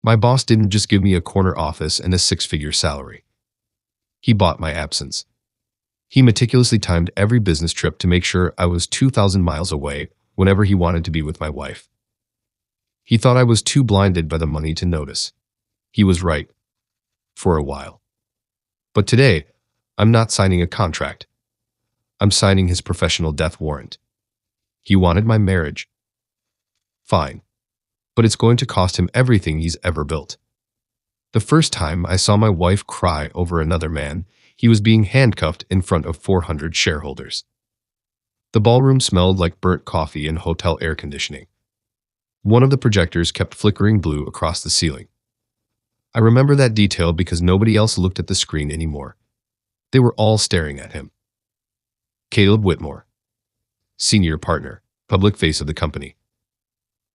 My boss didn't just give me a corner office and a six-figure salary. He bought my absence. He meticulously timed every business trip to make sure I was 2,000 miles away whenever he wanted to be with my wife. He thought I was too blinded by the money to notice. He was right. For a while. But today, I'm not signing a contract. I'm signing his professional death warrant. He wanted my marriage. Fine. But it's going to cost him everything he's ever built. The first time I saw my wife cry over another man, he was being handcuffed in front of 400 shareholders. The ballroom smelled like burnt coffee and hotel air conditioning. One of the projectors kept flickering blue across the ceiling. I remember that detail because nobody else looked at the screen anymore. They were all staring at him. Caleb Whitmore, senior partner, public face of the company.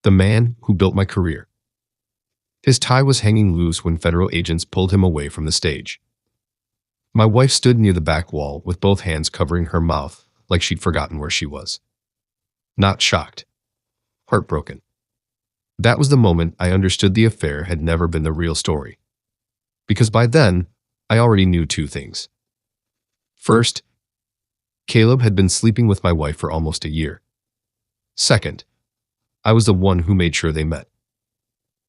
The man who built my career. His tie was hanging loose when federal agents pulled him away from the stage. My wife stood near the back wall with both hands covering her mouth like she'd forgotten where she was. Not shocked. Heartbroken. That was the moment I understood the affair had never been the real story. Because by then, I already knew two things. First, Caleb had been sleeping with my wife for almost a year. Second, I was the one who made sure they met.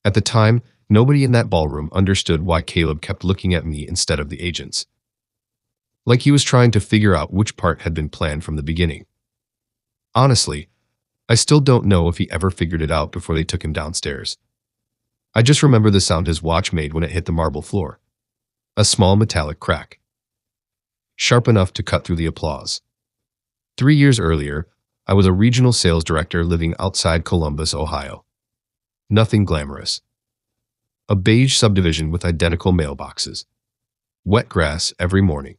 At the time, nobody in that ballroom understood why Caleb kept looking at me instead of the agents. Like he was trying to figure out which part had been planned from the beginning. Honestly, I still don't know if he ever figured it out before they took him downstairs. I just remember the sound his watch made when it hit the marble floor. A small metallic crack. Sharp enough to cut through the applause. 3 years earlier, I was a regional sales director living outside Columbus, Ohio. Nothing glamorous. A beige subdivision with identical mailboxes. Wet grass every morning.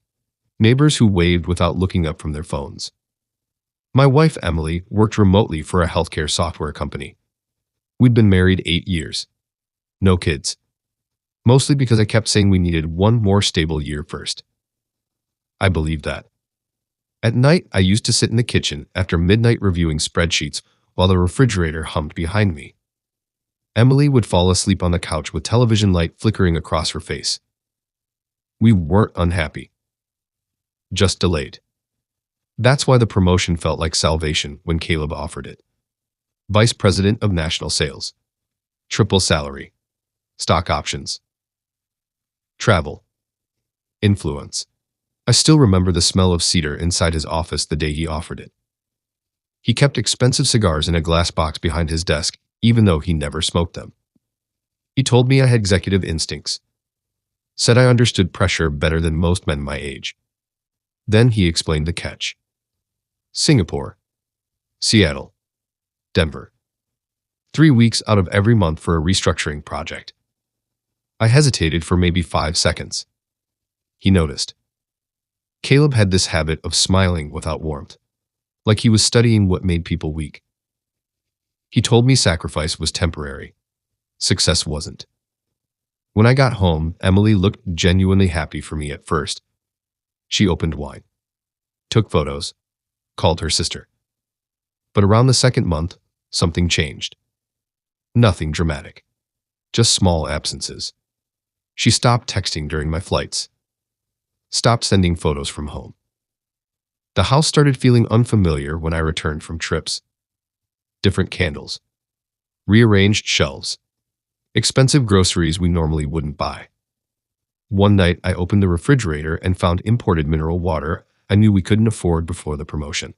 Neighbors who waved without looking up from their phones. My wife, Emily, worked remotely for a healthcare software company. We'd been married 8 years. No kids. Mostly because I kept saying we needed one more stable year first. I believed that. At night, I used to sit in the kitchen after midnight reviewing spreadsheets while the refrigerator hummed behind me. Emily would fall asleep on the couch with television light flickering across her face. We weren't unhappy. Just delayed. That's why the promotion felt like salvation when Caleb offered it. Vice President of National Sales. Triple salary. Stock options. Travel. Influence. I still remember the smell of cedar inside his office the day he offered it. He kept expensive cigars in a glass box behind his desk, even though he never smoked them. He told me I had executive instincts. Said I understood pressure better than most men my age. Then he explained the catch. Singapore, Seattle, Denver. 3 weeks out of every month for a restructuring project. I hesitated for maybe 5 seconds. He noticed. Caleb had this habit of smiling without warmth, like he was studying what made people weak. He told me sacrifice was temporary. Success wasn't. When I got home, Emily looked genuinely happy for me at first. She opened wine, took photos, called her sister. But around the second month, something changed. Nothing dramatic. Just small absences. She stopped texting during my flights. Stopped sending photos from home. The house started feeling unfamiliar when I returned from trips. Different candles. Rearranged shelves. Expensive groceries we normally wouldn't buy. One night, I opened the refrigerator and found imported mineral water I knew we couldn't afford before the promotion.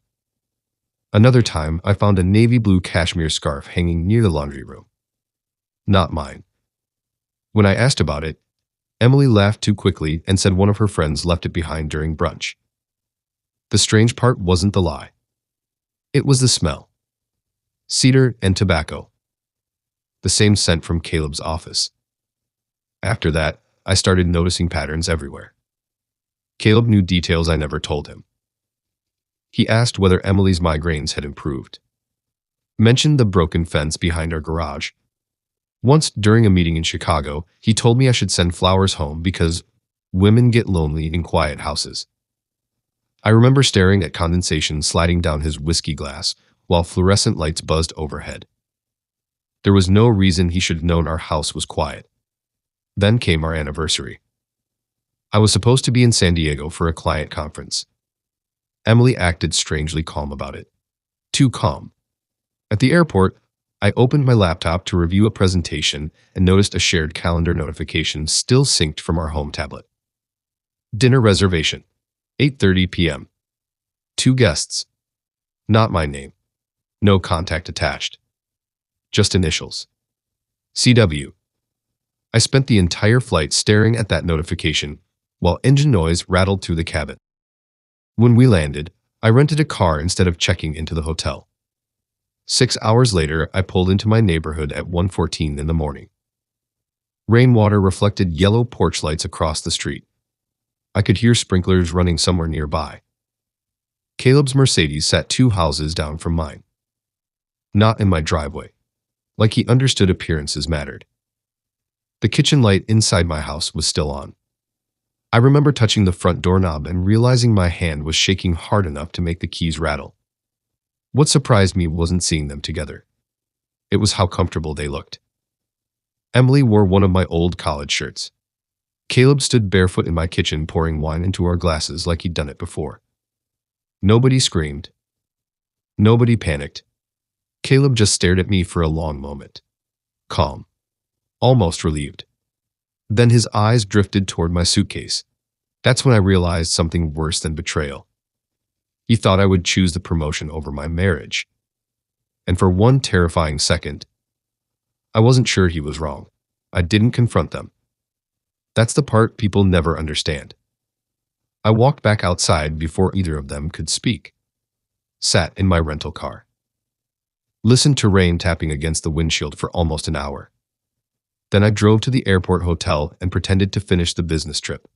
Another time, I found a navy blue cashmere scarf hanging near the laundry room. Not mine. When I asked about it, Emily laughed too quickly and said one of her friends left it behind during brunch. The strange part wasn't the lie. It was the smell. Cedar and tobacco. The same scent from Caleb's office. After that, I started noticing patterns everywhere. Caleb knew details I never told him. He asked whether Emily's migraines had improved. Mentioned the broken fence behind our garage. Once, during a meeting in Chicago, he told me I should send flowers home because women get lonely in quiet houses. I remember staring at condensation sliding down his whiskey glass while fluorescent lights buzzed overhead. There was no reason he should have known our house was quiet. Then came our anniversary. I was supposed to be in San Diego for a client conference. Emily acted strangely calm about it. Too calm. At the airport, I opened my laptop to review a presentation and noticed a shared calendar notification still synced from our home tablet. Dinner reservation. 8:30 p.m. 2 guests. Not my name. No contact attached. Just initials. CW. I spent the entire flight staring at that notification while engine noise rattled through the cabin. When we landed, I rented a car instead of checking into the hotel. 6 hours later, I pulled into my neighborhood at 1:14 in the morning. Rainwater reflected yellow porch lights across the street. I could hear sprinklers running somewhere nearby. Caleb's Mercedes sat 2 houses down from mine. Not in my driveway. Like he understood appearances mattered. The kitchen light inside my house was still on. I remember touching the front doorknob and realizing my hand was shaking hard enough to make the keys rattle. What surprised me wasn't seeing them together. It was how comfortable they looked. Emily wore one of my old college shirts. Caleb stood barefoot in my kitchen pouring wine into our glasses like he'd done it before. Nobody screamed. Nobody panicked. Caleb just stared at me for a long moment. Calm. Almost relieved. Then his eyes drifted toward my suitcase. That's when I realized something worse than betrayal. He thought I would choose the promotion over my marriage. And for one terrifying second, I wasn't sure he was wrong. I didn't confront them. That's the part people never understand. I walked back outside before either of them could speak. Sat in my rental car. Listened to rain tapping against the windshield for almost an hour. Then I drove to the airport hotel and pretended to finish the business trip.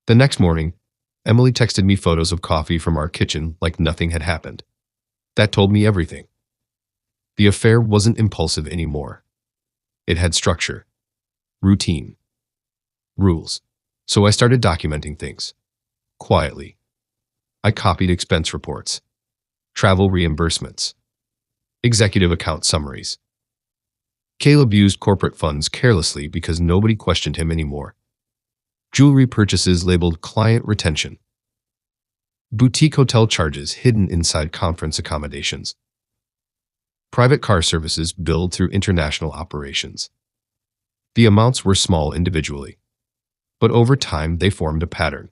The next morning, Emily texted me photos of coffee from our kitchen like nothing had happened. That told me everything. The affair wasn't impulsive anymore. It had structure, routine, rules. So I started documenting things. Quietly. I copied expense reports, travel reimbursements, executive account summaries. Caleb used corporate funds carelessly because nobody questioned him anymore. Jewelry purchases labeled client retention. Boutique hotel charges hidden inside conference accommodations. Private car services billed through international operations. The amounts were small individually, but over time they formed a pattern.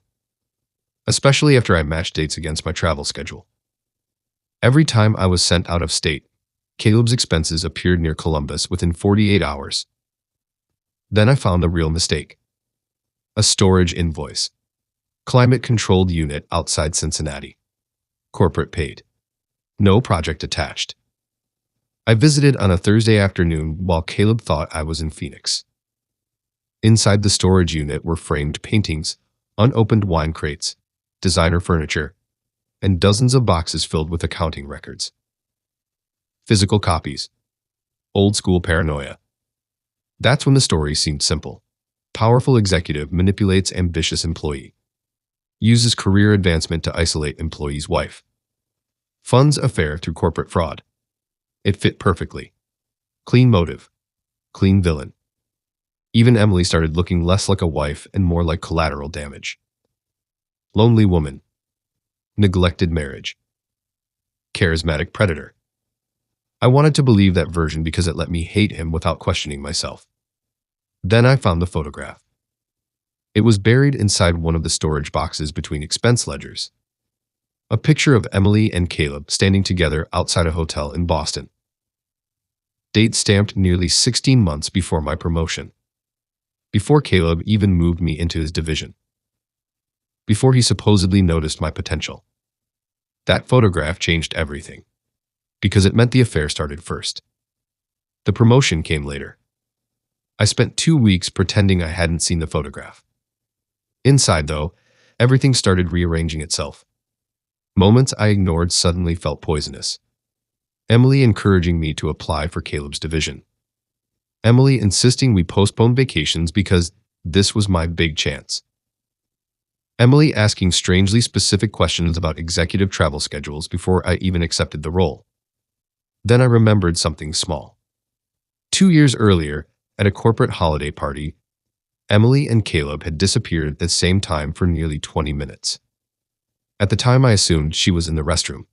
Especially after I matched dates against my travel schedule. Every time I was sent out of state, Caleb's expenses appeared near Columbus within 48 hours. Then I found a real mistake. A storage invoice. Climate-controlled unit outside Cincinnati. Corporate paid. No project attached. I visited on a Thursday afternoon while Caleb thought I was in Phoenix. Inside the storage unit were framed paintings, unopened wine crates, designer furniture, and dozens of boxes filled with accounting records. Physical copies. Old-school paranoia. That's when the story seemed simple. Powerful executive manipulates ambitious employee. Uses career advancement to isolate employee's wife. Funds affair through corporate fraud. It fit perfectly. Clean motive. Clean villain. Even Emily started looking less like a wife and more like collateral damage. Lonely woman. Neglected marriage. Charismatic predator. I wanted to believe that version because it let me hate him without questioning myself. Then I found the photograph. It was buried inside one of the storage boxes between expense ledgers. A picture of Emily and Caleb standing together outside a hotel in Boston. Date stamped nearly 16 months before my promotion. Before Caleb even moved me into his division. Before he supposedly noticed my potential. That photograph changed everything. Because it meant the affair started first. The promotion came later. I spent 2 weeks pretending I hadn't seen the photograph. Inside, though, everything started rearranging itself. Moments I ignored suddenly felt poisonous. Emily encouraging me to apply for Caleb's division. Emily insisting we postpone vacations because this was my big chance. Emily asking strangely specific questions about executive travel schedules before I even accepted the role. Then I remembered something small. 2 years earlier, at a corporate holiday party, Emily and Caleb had disappeared at the same time for nearly 20 minutes. At the time, I assumed she was in the restroom.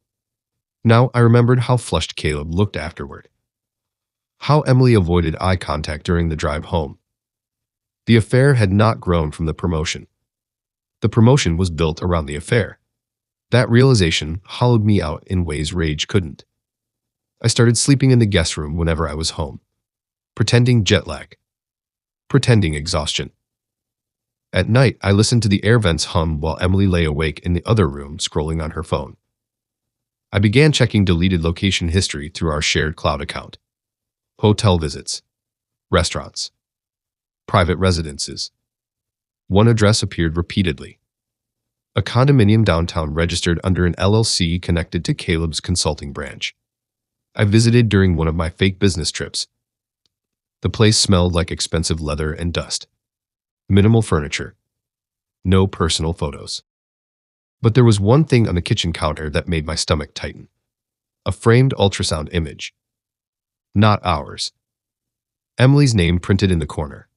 Now I remembered how flushed Caleb looked afterward. How Emily avoided eye contact during the drive home. The affair had not grown from the promotion. The promotion was built around the affair. That realization hollowed me out in ways rage couldn't. I started sleeping in the guest room whenever I was home, pretending jet lag, pretending exhaustion. At night, I listened to the air vents hum while Emily lay awake in the other room scrolling on her phone. I began checking deleted location history through our shared cloud account. Hotel visits, restaurants, private residences. One address appeared repeatedly. A condominium downtown registered under an LLC connected to Caleb's consulting branch. I visited during one of my fake business trips. The place smelled like expensive leather and dust. Minimal furniture. No personal photos. But there was one thing on the kitchen counter that made my stomach tighten. A framed ultrasound image. Not ours. Emily's name printed in the corner.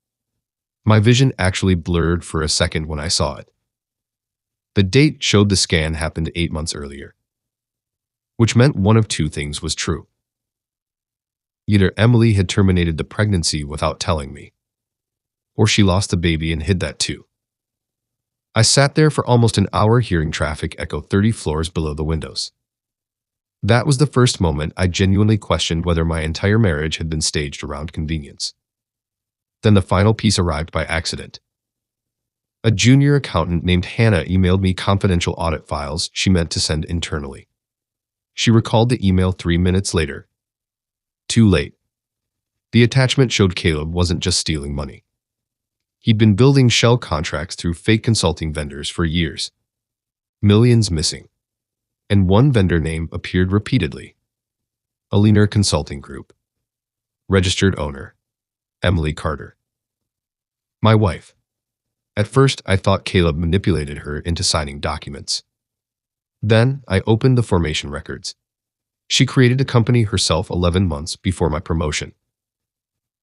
My vision actually blurred for a second when I saw it. The date showed the scan happened 8 months earlier, which meant one of two things was true. Either Emily had terminated the pregnancy without telling me, or she lost the baby and hid that too. I sat there for almost an hour hearing traffic echo 30 floors below the windows. That was the first moment I genuinely questioned whether my entire marriage had been staged around convenience. Then the final piece arrived by accident. A junior accountant named Hannah emailed me confidential audit files she meant to send internally. She recalled the email 3 minutes later. Too late. The attachment showed Caleb wasn't just stealing money. He'd been building shell contracts through fake consulting vendors for years. Millions missing. And one vendor name appeared repeatedly. Aliner Consulting Group. Registered owner. Emily Carter. My wife. At first, I thought Caleb manipulated her into signing documents. Then, I opened the formation records. She created a company herself 11 months before my promotion.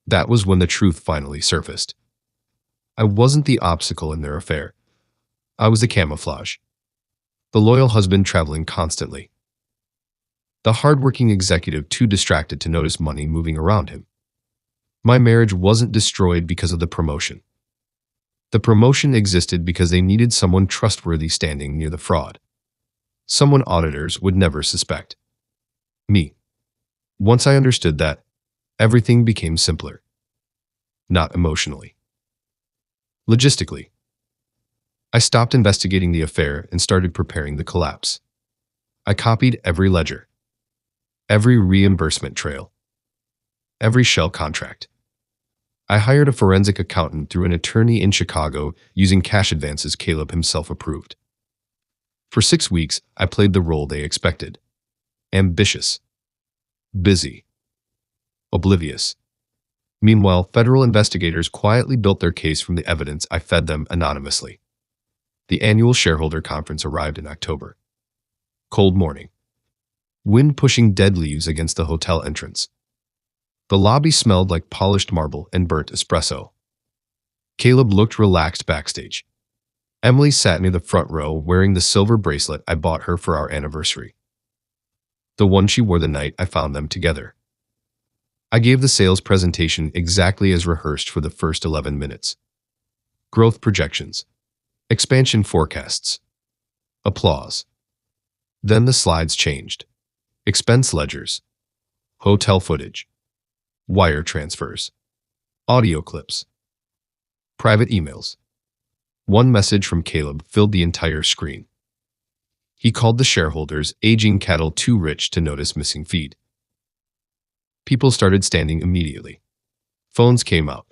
That was when the truth finally surfaced. I wasn't the obstacle in their affair. I was the camouflage. The loyal husband traveling constantly. The hardworking executive too distracted to notice money moving around him. My marriage wasn't destroyed because of the promotion. The promotion existed because they needed someone trustworthy standing near the fraud. Someone auditors would never suspect. Me. Once I understood that, everything became simpler. Not emotionally. Logistically. I stopped investigating the affair and started preparing the collapse. I copied every ledger, every reimbursement trail, every shell contract. I hired a forensic accountant through an attorney in Chicago using cash advances Caleb himself approved. For 6 weeks, I played the role they expected. Ambitious. Busy. Oblivious. Meanwhile, federal investigators quietly built their case from the evidence I fed them anonymously. The annual shareholder conference arrived in October. Cold morning. Wind pushing dead leaves against the hotel entrance. The lobby smelled like polished marble and burnt espresso. Caleb looked relaxed backstage. Emily sat near the front row wearing the silver bracelet I bought her for our anniversary. The one she wore the night I found them together. I gave the sales presentation exactly as rehearsed for the first 11 minutes. Growth projections. Expansion forecasts. Applause. Then the slides changed. Expense ledgers. Hotel footage. Wire transfers. Audio clips. Private emails. One message from Caleb filled the entire screen. He called the shareholders aging cattle too rich to notice missing feed. People started standing immediately. Phones came up.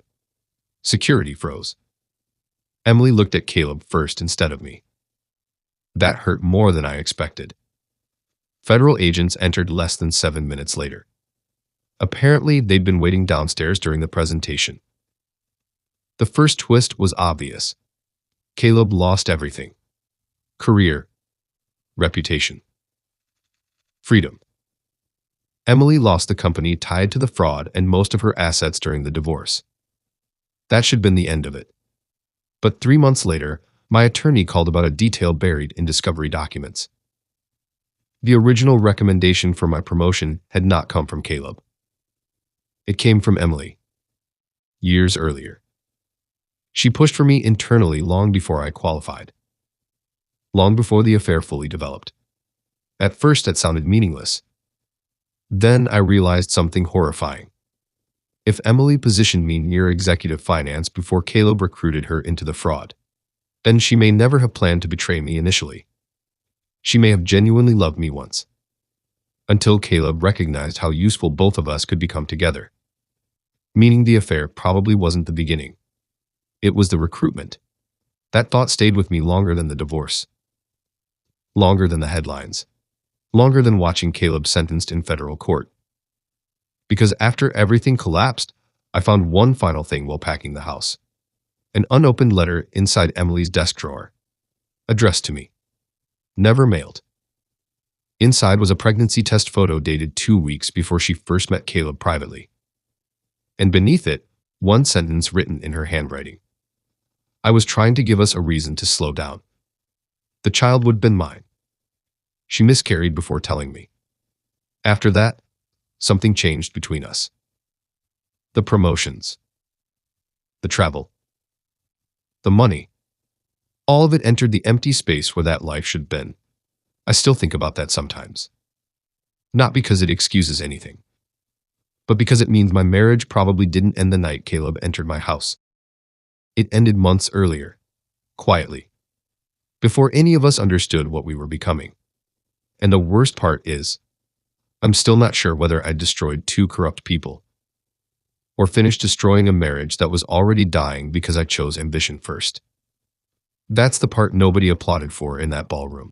Security froze. Emily looked at Caleb first instead of me. That hurt more than I expected. Federal agents entered less than 7 minutes later. Apparently, they'd been waiting downstairs during the presentation. The first twist was obvious. Caleb lost everything. Career. Reputation. Freedom. Emily lost the company tied to the fraud and most of her assets during the divorce. That should have been the end of it. But 3 months later, my attorney called about a detail buried in discovery documents. The original recommendation for my promotion had not come from Caleb. It came from Emily. Years earlier. She pushed for me internally long before I qualified. Long before the affair fully developed. At first, it sounded meaningless. Then I realized something horrifying. If Emily positioned me near executive finance before Caleb recruited her into the fraud, then she may never have planned to betray me initially. She may have genuinely loved me once. Until Caleb recognized how useful both of us could become together. Meaning the affair probably wasn't the beginning. It was the recruitment. That thought stayed with me longer than the divorce. Longer than the headlines. Longer than watching Caleb sentenced in federal court. Because after everything collapsed, I found one final thing while packing the house. An unopened letter inside Emily's desk drawer. Addressed to me. Never mailed. Inside was a pregnancy test photo dated 2 weeks before she first met Caleb privately. And beneath it, one sentence written in her handwriting. I was trying to give us a reason to slow down. The child would have been mine. She miscarried before telling me. After that, something changed between us. The promotions. The travel. The money. All of it entered the empty space where that life should have been. I still think about that sometimes. Not because it excuses anything, but because it means my marriage probably didn't end the night Caleb entered my house. It ended months earlier, quietly, before any of us understood what we were becoming. And the worst part is, I'm still not sure whether I destroyed 2 corrupt people or finished destroying a marriage that was already dying because I chose ambition first. That's the part nobody applauded for in that ballroom.